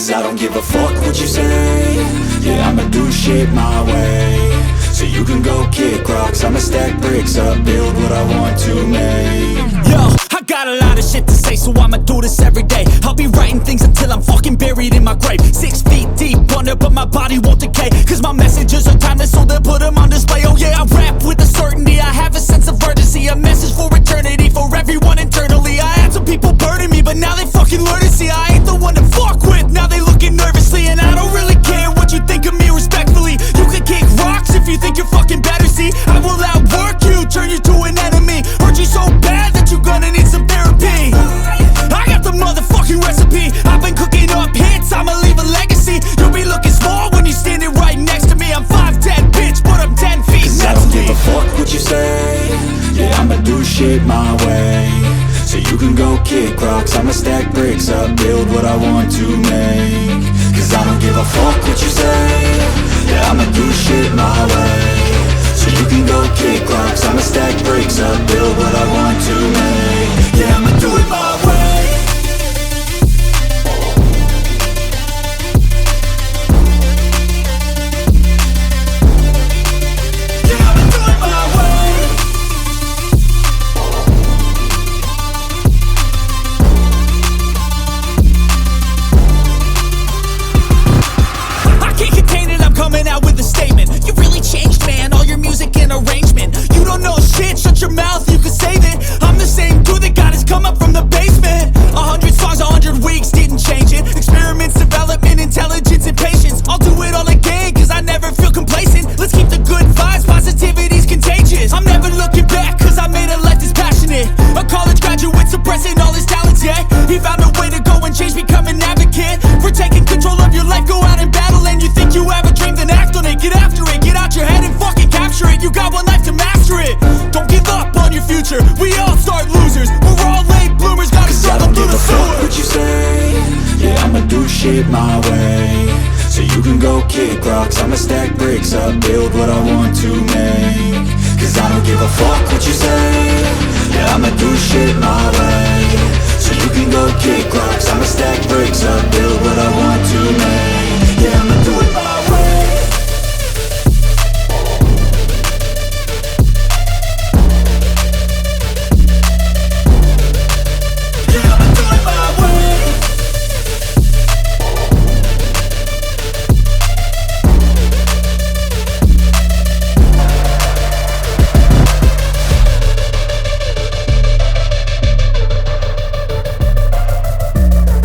Cause I don't give a fuck what you say. Yeah, I'ma do shit my way. So you can go kick rocks, I'ma stack bricks up, build what I want to make. Yo, I got a lot of shit to say, so I'ma do this every day. I'll be writing things until I'm fucking buried in my grave. 6 feet deep under, but my body won't decay. Cause my messages are timeless, so they'll put them on display. Oh yeah, I rap with a certainty, I have a sense of urgency. A message for eternity, for everyone internally. I had some people burning me, but now they fucking learn to see I ain't the one to fuck with, now they looking nervously. And I don't really care what you think of me, respectfully. You can kick rocks if you think you're fucking better, see. I will outwork you, turn you to an enemy. Hurt you so bad that you're gonna need some therapy. I got the motherfucking recipe. I've been cooking up hits, I'ma leave a legacy. You'll be looking small when you're standing right next to me. I'm 5'10", bitch, but I'm 10 feet Cause next I don't to me. give a fuck what you say. Yeah, I'ma do shit my way. So you can go kick rocks, I'ma stack bricks up, build what I want to make. Cause I don't give a fuck what you say. Yeah, I'ma do shit my way. So you can go kick rocks, I'ma stack bricks up, build what I want to make. Yeah, I'ma do it my way. Coming out with a statement. You really changed, man, all your music and arrangement. You don't know shit, shut your mouth, you can save it. I'm the same dude that got his come up from the basement. 100 songs, 100 weeks, didn't change it. Experiments, development, intelligence, and patience. I'll do it all again, cause I never feel complacent. Let's keep the good vibes, positivity's contagious. I'm never looking back, cause I made a life that's passionate. A college graduate suppressing all his talents, yeah. He found a way to go and change, become an advocate. For taking control of your life, go out and battle. And you think you have a dream, then act on it. Get after it, get out your head and fucking capture it. You got one life to master it. Don't give up on your future, we all start losers. We're all late bloomers, gotta struggle through the sewer. What you say? Yeah, I'ma do shit my way. So you can go kick rocks, I'ma stack bricks up, build what I want to make. Cause I don't give a fuck what you say. Yeah, I'ma do shit my